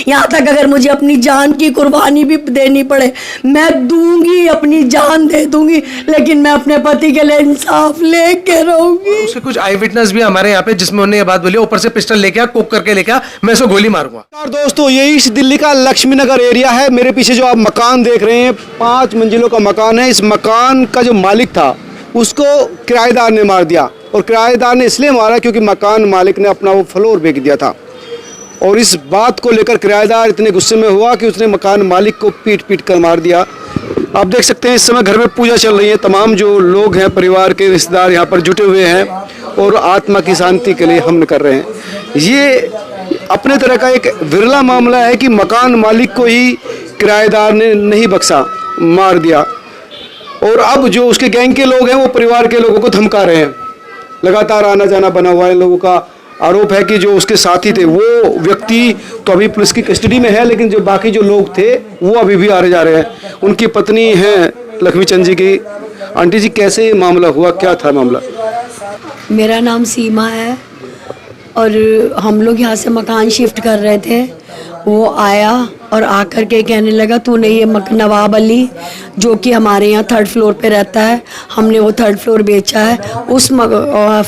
यहाँ तक अगर मुझे अपनी जान की कुर्बानी भी देनी पड़े मैं दूंगी, अपनी जान दे दूंगी, लेकिन मैं अपने पति के लिए इंसाफ लेके रहूंगी। उसके कुछ आई विटनेस भी हमारे यहाँ पे जिसमें उन्होंने ये बात बोली, ऊपर से पिस्टल लेके आ, कोक करके लेके आ, मैं इसको गोली मारूंगा। दोस्तों ये इस दिल्ली का लक्ष्मी नगर एरिया है। मेरे पीछे जो आप मकान देख रहे हैं 5 मंजिलों का मकान है। इस मकान का जो मालिक था उसको किराएदार ने मार दिया, और किराएदार ने इसलिए मारा क्योंकि मकान मालिक ने अपना वो फ्लोर बेच दिया था। और इस बात को लेकर किराएदार इतने गुस्से में हुआ कि उसने मकान मालिक को पीट कर मार दिया। आप देख सकते हैं इस समय घर में पूजा चल रही है। तमाम जो लोग हैं परिवार के रिश्तेदार यहाँ पर जुटे हुए हैं और आत्मा की शांति के लिए हवन कर रहे हैं। ये अपने तरह का एक विरला मामला है कि मकान मालिक को ही किराएदार ने नहीं बख्शा, मार दिया। और अब जो उसके गैंग के लोग हैं वो परिवार के लोगों को धमका रहे हैं। लगातार आना जाना बना हुआ है। लोगों का आरोप है कि जो उसके साथी थे वो व्यक्ति तो अभी पुलिस की कस्टडी में है, लेकिन जो बाकी जो लोग थे वो अभी भी आ रहे जा रहे हैं। उनकी पत्नी हैं लक्ष्मी चंद जी की। आंटी जी कैसे मामला हुआ, क्या था मामला? मेरा नाम सीमा है और हम लोग यहाँ से मकान शिफ्ट कर रहे थे। वो आया और आकर के कहने लगा तूने ये नवाब अली जो कि हमारे यहाँ 3rd फ्लोर पे रहता है, हमने वो 3rd फ्लोर बेचा है। उस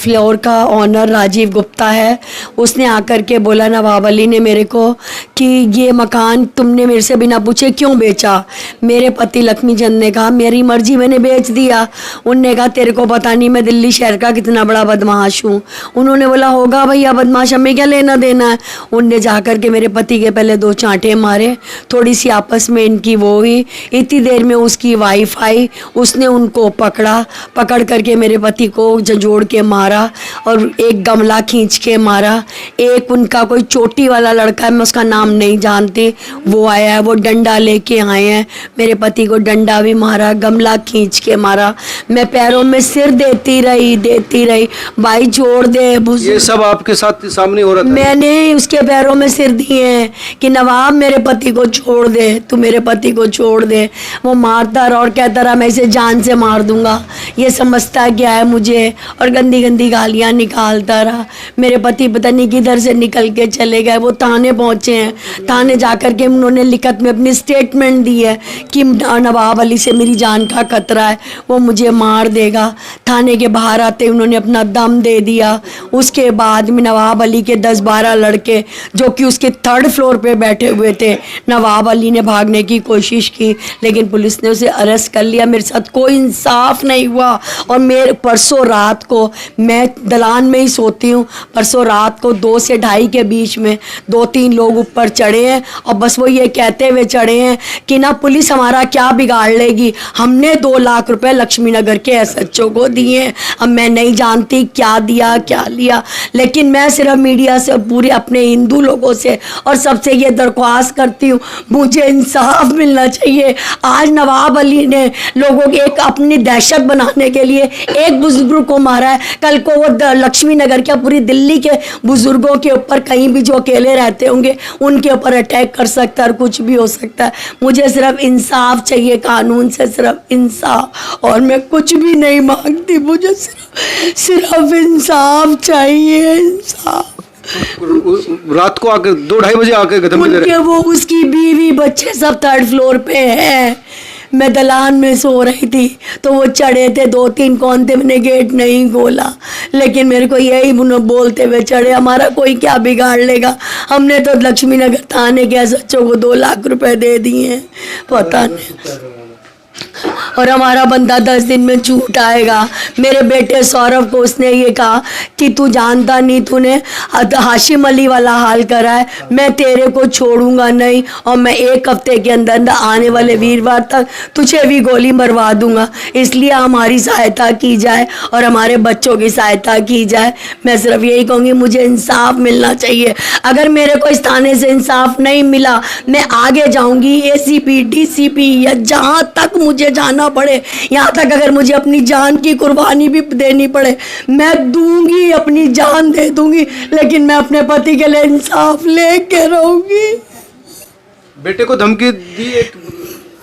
फ्लोर का ओनर राजीव गुप्ता है। उसने आकर के बोला नवाब अली ने मेरे को कि ये मकान तुमने मेरे से बिना पूछे क्यों बेचा। मेरे पति लक्ष्मी चंद ने कहा मेरी मर्जी, मैंने बेच दिया। उनने कहा तेरे को पता नहीं मैं दिल्ली शहर का कितना बड़ा बदमाश हूँ। उन्होंने बोला होगा भैया बदमाश, हमें क्या लेना देना है। उनने जाकर के मेरे पति के पहले 2 चांटे मारे, थोड़ी सी आपस में इनकी वो हुई। इतनी देर में उसकी वाइफ आई, उसने उनको पकड़ करके मेरे पति को झंझोड़ के मारा और एक गमला खींच के मारा। एक उनका कोई चोटी वाला लड़का है, मैं उसका नाम नहीं जानती, वो आया है, वो डंडा लेके आए हैं। मेरे पति को डंडा भी मारा, गमला खींच के मारा। मैं पैरों में सिर देती रही भाई छोड़ दे। ये सब आपके साथ सामने हो रहा था? मैंने उसके पैरों में सिर दिए हैं कि नवाब मेरे पति को छोड़ दे, तू मेरे पति को छोड़ दे। वो मारता रहा और कहता रहा मैं इसे जान से मार दूंगा, ये समझता क्या है मुझे, और गंदी गंदी गालियां निकालता रहा। मेरे पति पता नहीं किधर से निकल के चले गए। वो थाने पहुंचे हैं। थाने जाकर के उन्होंने लिखत में अपनी स्टेटमेंट दी है कि नवाब अली से मेरी जान का खतरा है, वो मुझे मार देगा। थाने के बाहर आते उन्होंने अपना दम दे दिया। उसके बाद में नवाब अली के 10-12 लड़के जो कि उसके 3rd फ्लोर पे बैठे हुए थे, नवाब अली ने भागने की कोशिश की लेकिन पुलिस ने उसे अरेस्ट कर लिया। मेरे साथ कोई इंसाफ नहीं हुआ। और मेरे परसों रात को, मैं दलान में ही सोती हूँ, परसों रात को 2 से 2:30 के बीच में 2-3 लोग ऊपर चढ़े हैं और बस वो ये कहते हुए चढ़े हैं कि ना पुलिस हमारा क्या बिगाड़ लेगी, हमने 2 लाख रुपए लक्ष्मी नगर के SHO को दिए हैं। अब मैं नहीं जानती क्या दिया क्या लिया, लेकिन मैं सिर्फ मीडिया से, पूरे अपने हिंदू लोगों से और सबसे ये दरख्वास्त करती हूँ मुझे इंसाफ मिलना चाहिए। आज नवाब अली ने लोगों के एक अपनी दहशत बनाने के लिए एक बुजुर्ग को मारा है, कल को वो लक्ष्मी नगर के पूरी दिल्ली के बुजुर्गों के ऊपर कहीं भी जो अकेले रहते होंगे उनके ऊपर अटैक कर सकता है और कुछ भी हो सकता है। मुझे सिर्फ इंसाफ चाहिए, कानून से सिर्फ इंसाफ, और मैं कुछ भी नहीं मांगती, मुझे सिर्फ इंसाफ चाहिए, इंसाफ। रात को आकर 2-2:30 बजे आकर उनके वो उसकी बीवी बच्चे सब 3rd फ्लोर पे हैं। मैं दलान में सो रही थी तो वो चढ़े थे, 2-3 कौन थे, मैंने गेट नहीं खोला, लेकिन मेरे को यही बोलते हुए चढ़े हमारा कोई क्या बिगाड़ लेगा, हमने तो लक्ष्मी नगर थाने के SHO को 2 लाख रुपए दे दिए हैं, पता नहीं, और हमारा बंदा 10 दिन में छूट आएगा। मेरे बेटे सौरभ को उसने ये कहा कि तू जानता नहीं, तूने हाशिम अली वाला हाल करा है, मैं तेरे को छोड़ूंगा नहीं और मैं 1 हफ्ते के अंदर आने वाले वीरवार तक तुझे भी गोली मरवा दूंगा। इसलिए हमारी सहायता की जाए और हमारे बच्चों की सहायता की जाए। मैं सिर्फ यही कहूँगी मुझे इंसाफ मिलना चाहिए। अगर मेरे को इस थाने से इंसाफ नहीं मिला मैं आगे जाऊँगी ACP DCP या जहाँ तक मुझे जाना पड़े, यहाँ तक अगर मुझे अपनी जान की कुर्बानी भी देनी पड़े मैं दूंगी, अपनी जान दे दूंगी, लेकिन मैं अपने पति के लिए इंसाफ लेके रहूंगी। बेटे को धमकी दी?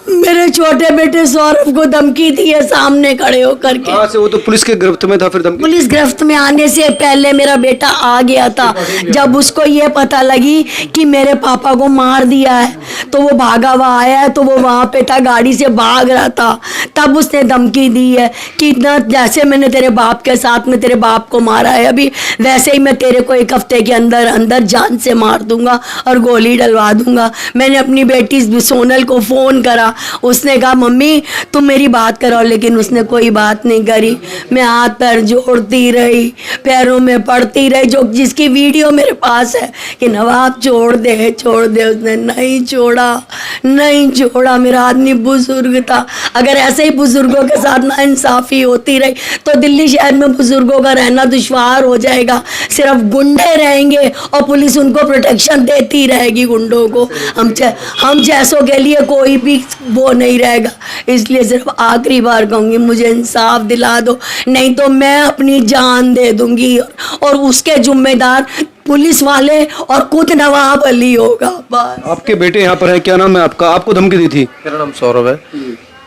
मेरे छोटे बेटे सौरभ को धमकी दी है सामने खड़े होकर के। कहाँ से? वो तो पुलिस के गिरफ्त में था, फिर धमकी? पुलिस गिरफ्त में आने से पहले मेरा बेटा आ गया था। जब उसको ये पता लगी कि मेरे पापा को मार दिया है तो वो भागा हुआ आया है, तो वो वहाँ पे था, गाड़ी से भाग रहा था, तब उसने धमकी दी है कि ना जैसे मैंने तेरे बाप के साथ में तेरे बाप को मारा है अभी, वैसे ही मैं तेरे को 1 हफ्ते के अंदर अंदर जान से मार दूंगा और गोली डलवा दूंगा। मैंने अपनी बेटी सोनल को फ़ोन करा, उसने कहा मम्मी तुम मेरी बात करो, लेकिन उसने कोई बात नहीं करी। मैं हाथ पैर जोड़ती रही, पैरों में पड़ती रही, जो जिसकी वीडियो मेरे पास है कि नवाब छोड़ दे छोड़ दे, उसने नहीं छोड़ा। मेरा आदमी बुजुर्ग था। अगर ऐसे ही बुजुर्गों के साथ नाइंसाफ़ी होती रही तो दिल्ली शहर में बुजुर्गों का रहना दुश्वार हो जाएगा। सिर्फ गुंडे रहेंगे और पुलिस उनको प्रोटेक्शन देती रहेगी गुंडों को। हम जैसों के लिए कोई भी वो नहीं रहेगा। इसलिए सिर्फ आखिरी बार कहूँगी मुझे इंसाफ दिला दो, नहीं तो मैं अपनी जान दे दूंगी और उसके जिम्मेदार पुलिस वाले और खुद नवाब अली होगा। बस। आपके बेटे यहाँ पर है, क्या नाम है आपका? आपको धमकी दी थी? मेरा नाम सौरभ है।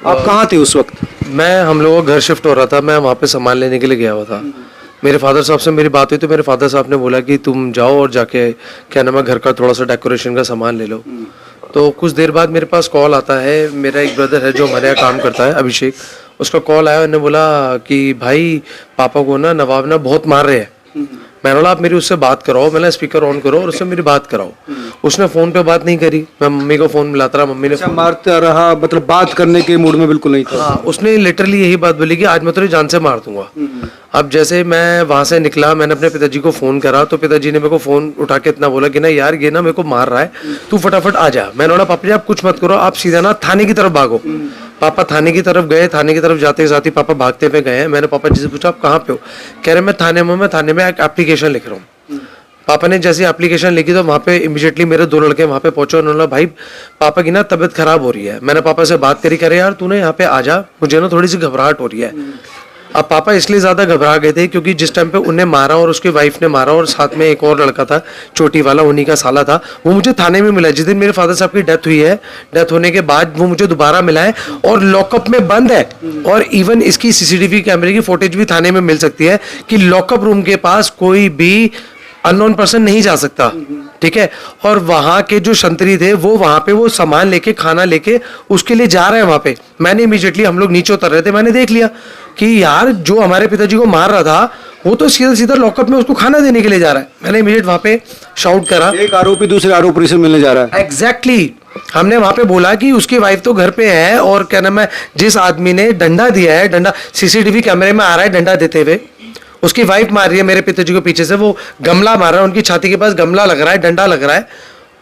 आप कहाँ थे उस वक्त? हम लोगों का घर शिफ्ट हो रहा था, मैं वहाँ पे सामान लेने के लिए गया हुआ था। मेरे फादर साहब से मेरी बात हुई तो मेरे फादर साहब ने बोला कि तुम जाओ और जाके क्या नाम है घर का थोड़ा सा डेकोरेशन का सामान ले लो। तो कुछ देर बाद मेरे पास कॉल आता है, मेरा एक ब्रदर है जो हमारे यहाँ काम करता है, अभिषेक, उसका कॉल आया, उन्होंने बोला कि भाई पापा को ना नवाब ना बहुत मार रहे हैं। मैंने बोला आप मेरी उससे बात कराओ, मैंने स्पीकर ऑन करो और उससे मेरी बात कराओ। उसने फ़ोन पे बात नहीं करी, मैं मम्मी को फ़ोन मिलाता रहा, मम्मी ने मारता रहा, मतलब बात करने के मूड में बिल्कुल नहीं था। हाँ, उसने लिटरली यही बात बोली कि आज मैं तुझे जान से मार दूंगा। अब जैसे मैं वहाँ से निकला, मैंने अपने पिताजी को फ़ोन करा तो पिताजी ने मेरे को फ़ोन उठा के इतना बोला कि ना यार ये ना मेरे को मार रहा है, तू फटाफट आ जा। मैंने बोला पापा जी आप कुछ मत करो, आप सीधा ना थाने की तरफ भागो। पापा थाने की तरफ गए, थाने की तरफ जाते साथ ही पापा भागते हुए गए। मैंने पापा जी से पूछा आप कहाँ पे हो? कह रहे मैं थाने में एक एप्लीकेशन लिख रहा हूँ। पापा ने जैसे एप्लीकेशन लिखी तो वहाँ पे इमीडिएटली मेरे 2 लड़के वहाँ पे पहुंचे। उन्होंने बोला भाई पापा की ना तबीयत खराब हो रही है। मैंने पापा से बात करी, करे यार तूने यहाँ पे आ जा, मुझे ना थोड़ी सी घबराहट हो रही है। अब पापा इसलिए ज़्यादा घबरा गए थे क्योंकि जिस टाइम पे उन्हें मारा और उसकी वाइफ ने मारा और साथ में एक और लड़का था चोटी वाला, उन्हीं का साला था, वो मुझे थाने में मिला। जिस दिन मेरे फादर साहब की डेथ हुई है, डेथ होने के बाद वो मुझे दोबारा मिला है और लॉकअप में बंद है। और इवन इसकी सीसीटीवी कैमरे की फुटेज भी थाने में मिल सकती है कि लॉकअप रूम के पास कोई भी अननोन पर्सन नहीं जा सकता, ठीक है। और वहाँ के जो संतरी थे वो वहाँ पे वो सामान लेके खाना लेके उसके लिए जा रहे हैं वहाँ पे। मैंने इमीडिएटली, हम लोग नीचे उतर रहे थे, मैंने देख लिया कि यार जो हमारे पिताजी को मार रहा था वो तो सीधा सीधा लॉकअप में उसको खाना देने के लिए जा रहा है। मैंने इमीडिएट वहाँ पे शाउट करा, एक आरोपी दूसरे आरोपी से मिलने जा रहा है। एग्जैक्टली हमने वहाँ पे बोला कि उसकी वाइफ तो घर पे है और क्या नाम है जिस आदमी ने डंडा दिया है, डंडा सीसीटीवी कैमरे में आ रहा है डंडा देते हुए, उसकी वाइफ मार रही है मेरे पिताजी को पीछे से, वो गमला मार रहा है, उनकी छाती के पास गमला लग रहा है, डंडा लग रहा है।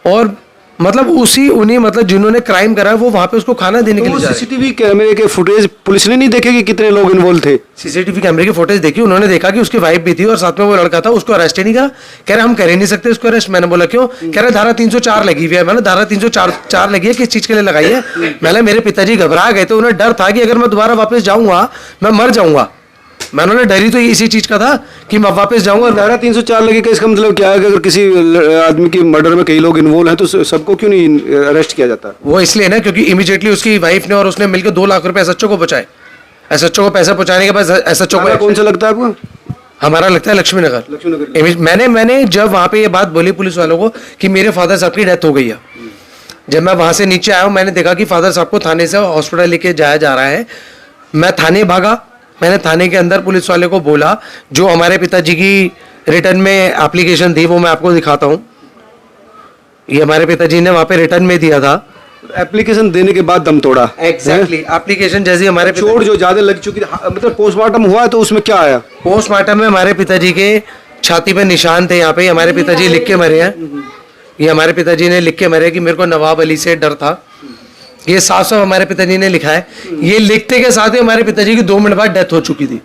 और मतलब उन्हीं मतलब जिन्होंने क्राइम करा है वो वहाँ पे उसको खाना देने के लिए जा रहे हैं। सीसीटीवी कैमरे के फुटेज पुलिस ने नहीं देखे कि कितने लोग इन्वॉल्व थे? सीसीटीवी कैमरे की फुटेज देखी, उन्होंने देखा कि उसकी वाइफ भी थी और साथ में वो लड़का था, उसको अरेस्ट ही नहीं करा। कह रहे हम कर ही नहीं सकते उसको अरेस्ट। मैंने बोला क्यों? कह रहे धारा 304 लगी हुई है। मैंने धारा 304 लगी है, किस चीज के लिए लगाई है? मैंने मेरे पिताजी घबरा गए थे, उन्हें डर था कि अगर मैं दोबारा वापस जाऊंगा मैं मर जाऊंगा। मैंने डरी तो इसी चीज का था कि मैं वापस जाऊंगा। धारा 304 लगी का इसका मतलब क्या है कि अगर किसी आदमी की मर्डर में कई लोग इन्वॉल्व हैं तो सबको क्यों नहीं अरेस्ट किया जाता? वो इसलिए ना क्योंकि इमीडिएटली उसकी वाइफ ने और उसने मिलकर 2 लाख रुपए एसएचओ को बचाए। एसएचओ को पैसा पहुंचाने के बाद एसएचओ को कौन सा लगता है आपको? हमारा लगता है लक्ष्मी नगर। मैंने जब वहाँ पे ये बात बोली पुलिस वालों को कि मेरे फादर साहब की डेथ हो गई है, जब मैं वहाँ से नीचे आया हूँ मैंने देखा कि फादर साहब को थाने से हॉस्पिटल लेके जाया जा रहा है। मैं थाने भागा, मैंने थाने के अंदर पुलिस वाले को बोला, जो हमारे पिताजी की रिटर्न में एप्लीकेशन थी वो मैं आपको दिखाता हूँ। ये हमारे पिताजी ने वहाँ पे रिटर्न में दिया था। एप्लीकेशन देने के बाद दम तोड़ा? एग्जैक्टली एप्लीकेशन जैसे हमारे चोट जो ज्यादा लग चुकी थी, मतलब पोस्टमार्टम हुआ तो उसमें क्या आया? पोस्टमार्टम में हमारे पिताजी के छाती पे निशान थे, यहाँ पे हमारे पिताजी लिख के मरे हैं। ये हमारे पिताजी ने लिख के मरे कि मेरे को नवाब अली से डर था। ये साफ हमारे पिताजी ने लिखा है। ये लिखते के साथ ही हमारे पिताजी की 2 मिनट बाद डेथ हो चुकी थी।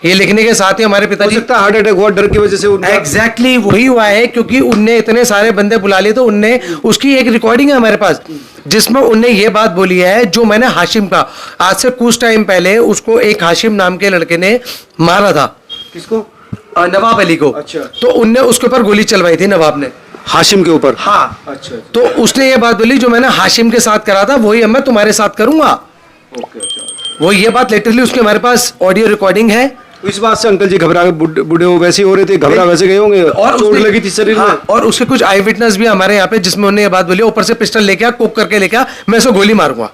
ये लिखने के साथ ही हमारे पिताजी हार्ट अटैक हुआ डर की वजह से। एग्जैक्टली वही हुआ है क्योंकि उनने इतने सारे बंदे बुला लिए तो उनने उसकी एक रिकॉर्डिंग है हमारे पास जिसमें उनने ये बात बोली है जो मैंने हाशिम का आज से कुछ टाइम पहले उसको एक हाशिम नाम के लड़के ने मारा था। किसको? नवाब अली को। अच्छा। तो उनने उसके ऊपर गोली चलवाई थी नवाब ने। हाशिम के ऊपर। हाँ, अच्छा। तो उसने ये बात बोली जो मैंने हाशिम के साथ करा था वही अब मैं तुम्हारे साथ करूंगा। वो ये बात लिटरली उसके हमारे पास ऑडियो रिकॉर्डिंग है। इस बात से अंकल जी घबरा बूढ़े हो वैसे ही हो रहे थे, घबरा वैसे गए होंगे और चोट लगी थी शरीर में। और उसके कुछ आई विटनेस भी हमारे यहाँ पे जिसमें उन्होंने ये बात बोली, ऊपर से पिस्टल लेके आ, कोक करके लेके आ, मैं इसको गोली मारूंगा।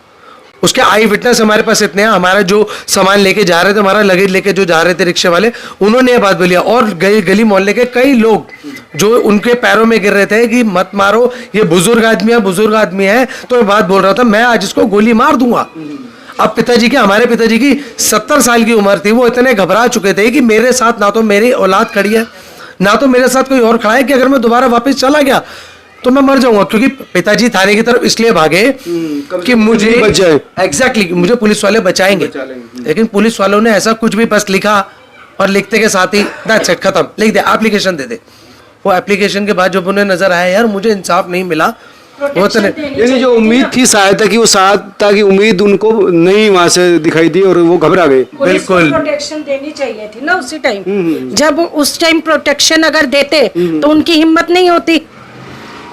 उसके आई विटनेस हमारे पास इतने हैं। हमारा जो सामान लेके जा रहे थे, हमारा लगेज लेके जो जा रहे थे रिक्शे वाले, उन्होंने ये बात बोली। और गली मोहल्ले के कई लोग जो उनके पैरों में गिर रहे थे कि मत मारो, ये बुजुर्ग आदमी है, तो मैं बात बोल रहा था मैं आज इसको गोली मार दूंगा। अब हमारे पिताजी की 70 साल की उम्र थी, वो इतने घबरा चुके थे कि मेरे साथ ना तो मेरी औलाद खड़ी है, ना तो मेरे साथ कोई और खड़ा है, कि अगर मैं दोबारा वापस चला गया तो मैं मर जाऊंगा। क्योंकि पिताजी थाने की तरफ इसलिए भागे कि मुझे एग्जैक्टली मुझे पुलिस वाले बचाएंगे। लेकिन पुलिस वालों ने ऐसा कुछ भी बस लिखा और लिखते के साथ ही दैट्स इट, खत्म, लिख दे, एप्लीकेशन दे दे। वो एप्लीकेशन के बाद जब उन्हें नजर आया यार मुझे इंसाफ नहीं मिला, वो तो यानी जो उम्मीद थी सहायता की, वो सहायता की उम्मीद उनको नहीं वहां से दिखाई दी और वो घबरा गए। बिल्कुल प्रोटेक्शन देनी चाहिए थी ना उसी टाइम। जब उस टाइम प्रोटेक्शन अगर देते तो उनकी हिम्मत नहीं होती।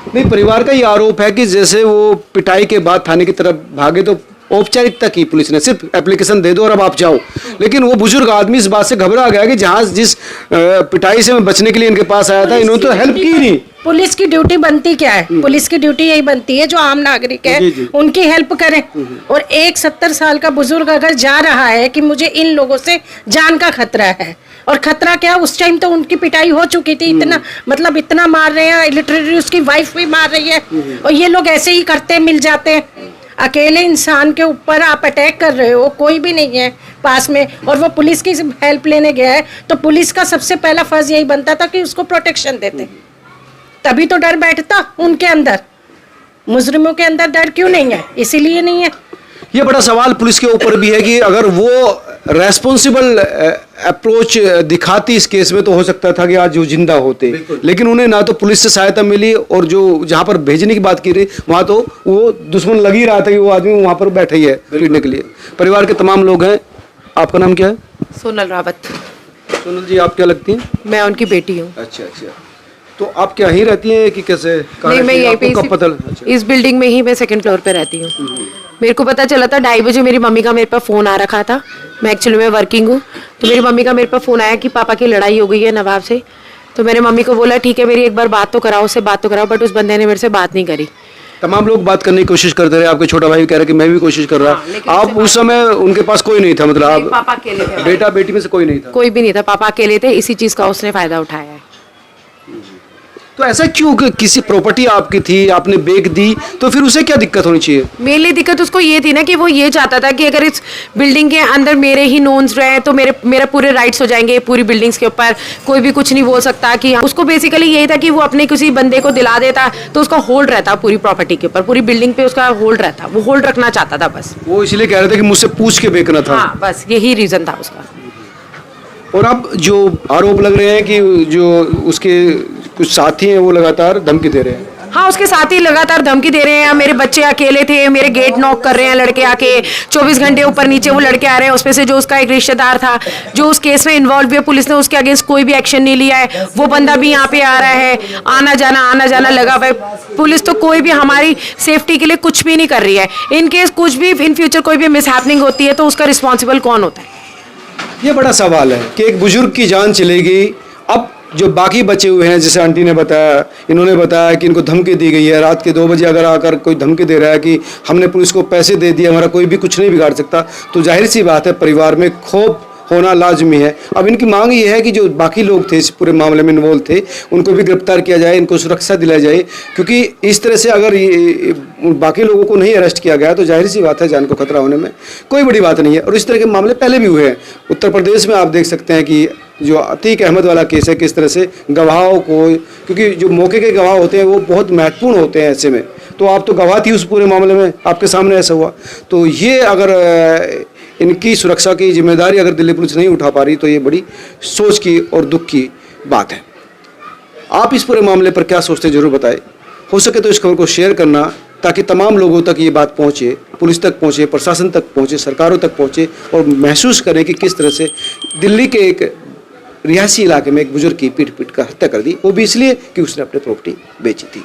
नहीं, परिवार का ये आरोप है कि जैसे वो पिटाई के बाद थाने की तरफ भागे तो औपचारिकता की पुलिस ने, सिर्फ एप्लीकेशन दे दो और अब आप जाओ। लेकिन वो बुजुर्ग आदमी इस बात से घबरा गया कि जहां जिस पिटाई से मैं बचने के लिए इनके पास आया था, इन्होंने तो हेल्प की नहीं। पुलिस की ड्यूटी बनती क्या है? पुलिस की ड्यूटी यही बनती है जो आम नागरिक है उनकी हेल्प करें। और एक 70 साल का बुजुर्ग अगर जा रहा है कि मुझे इन लोगों से जान का खतरा है, और खतरा क्या, उस टाइम तो उनकी पिटाई हो चुकी थी, इतना मतलब इतना मार रहे हैं, लिटरली उसकी वाइफ भी मार रही है, और ये लोग ऐसे ही करते मिल जाते हैं। अकेले इंसान के ऊपर आप अटैक कर रहे हो, कोई भी नहीं है पास में, और वो पुलिस की हेल्प लेने गया है, तो पुलिस का सबसे पहला फर्ज यही बनता था कि उसको प्रोटेक्शन देते, तभी तो डर बैठता उनके अंदर। मुजरिमों के अंदर डर क्यों नहीं है? इसीलिए नहीं है। ये बड़ा सवाल पुलिस के ऊपर भी है कि अगर वो रेस्पॉन्सिबल अप्रोच दिखाती इस केस में तो हो सकता था कि आज वो जिंदा होते, लेकिन उन्हें ना तो पुलिस से सहायता मिली और जो जहां पर भेजने की बात की रही वहां तो वो दुश्मन लग ही रहा था कि वो आदमी वहां पर बैठा ही है पीटने के लिए। परिवार के तमाम लोग हैं। आपका नाम क्या है? सोनल रावत। सोनल जी, आप क्या लगती हैं? मैं उनकी बेटी हूँ। अच्छा अच्छा, तो आप क्या यहीं रहती हैं कि कैसे? नहीं, मैं यहीं पे कब पता? इस बिल्डिंग में ही मैं 2nd फ्लोर पे रहती हूँ। मेरे को पता चला था 2:30 बजे, मेरी मम्मी का मेरे पर फोन आ रखा था। मैं एक्चुअली में वर्किंग हूँ, तो मेरी मम्मी का मेरे पर फोन आया कि पापा की लड़ाई हो गई है नवाब से। तो मैंने मम्मी को बोला ठीक है मेरी एक बार बात तो कराओ, उससे बात तो कराओ, बट उस बंदे ने मेरे से बात नहीं करी। तमाम लोग बात करने की कोशिश करते रहे, आपके छोटा भाई कह रहे कि मैं भी कोशिश कर रहा। आप उस समय उनके पास कोई नहीं था, मतलब आप पापा अकेले थे, बेटा बेटी में से कोई नहीं था? कोई भी नहीं था, पापा अकेले थे। इसी चीज का उसने फायदा उठाया है। तो ऐसा क्यों कि किसी प्रॉपर्टी आपकी थी, आपने बेच दी, तो फिर उसे क्या दिक्कत होनी चाहिए? मेनली दिक्कत उसको ये थी ना कि वो ये चाहता था कि अगर इस बिल्डिंग के अंदर मेरे ही नोन्स रहे तो मेरा पूरे राइट्स हो जाएंगे पूरी बिल्डिंग्स के ऊपर, कोई भी कुछ नहीं बोल सकता। कि उसको बेसिकली यही था कि वो अपने किसी बंदे को दिला देता तो उसका होल्ड रहता पूरी प्रॉपर्टी के ऊपर, पूरी बिल्डिंग पे उसका होल्ड रहता, वो होल्ड रखना चाहता था बस। वो इसलिए कह रहे थे कि मुझसे पूछ के बेचना था। हाँ, बस यही रीजन था उसका। और अब जो आरोप लग रहे हैं कि जो उसके कुछ साथी हैं वो लगातार धमकी दे रहे हैं। हाँ, उसके साथ ही लगातार धमकी दे रहे हैं। मेरे बच्चे अकेले थे, मेरे गेट नॉक कर रहे हैं लड़के आके, 24 घंटे ऊपर नीचे वो लड़के आ रहे हैं। उसमें से जो उसका एक रिश्तेदार था जो उस केस में इन्वॉल्व है, पुलिस ने उसके अगेंस्ट कोई भी एक्शन नहीं लिया है। वो बंदा भी यहाँ पे आ रहा है, आना जाना लगा हुआ है। पुलिस तो कोई भी हमारी सेफ्टी के लिए कुछ भी नहीं कर रही है। इन केस कुछ भी इन फ्यूचर कोई भी मिसहैपनिंग होती है तो उसका रिस्पॉन्सिबल कौन होता है? ये बड़ा सवाल है कि एक बुजुर्ग की जान चली गई, अब जो बाकी बचे हुए हैं, जैसे आंटी ने बताया, इन्होंने बताया कि इनको धमकी दी गई है। रात के 2 बजे अगर आकर कोई धमकी दे रहा है कि हमने पुलिस को पैसे दे दिए, हमारा कोई भी कुछ नहीं बिगाड़ सकता, तो जाहिर सी बात है परिवार में खौफ होना लाजमी है। अब इनकी मांग ये है कि जो बाकी लोग थे इस पूरे मामले में इन्वॉल्व थे उनको भी गिरफ्तार किया जाए, इनको सुरक्षा दिलाई जाए, क्योंकि इस तरह से अगर ये बाकी लोगों को नहीं अरेस्ट किया गया तो जाहिर सी बात है जान को खतरा होने में कोई बड़ी बात नहीं है। और इस तरह के मामले पहले भी हुए हैं उत्तर प्रदेश में। आप देख सकते हैं कि जो अतीक अहमद वाला केस है, किस तरह से गवाहों को, क्योंकि जो मौके के गवाह होते हैं वो बहुत महत्वपूर्ण होते हैं ऐसे में, तो आप तो गवाह थी उस पूरे मामले में, आपके सामने ऐसा हुआ। तो ये अगर इनकी सुरक्षा की जिम्मेदारी अगर दिल्ली पुलिस नहीं उठा पा रही तो ये बड़ी सोच की और दुख की बात है। आप इस पूरे मामले पर क्या सोचते जरूर बताएं। हो सके तो इस खबर को शेयर करना ताकि तमाम लोगों तक ये बात पहुंचे, पुलिस तक पहुंचे, प्रशासन तक पहुंचे, सरकारों तक पहुंचे और महसूस करें कि किस तरह से दिल्ली के एक रिहायशी इलाके में एक बुजुर्ग की पीट कर हत्या कर दी, वो भी इसलिए कि उसने अपनी प्रॉपर्टी बेची थी।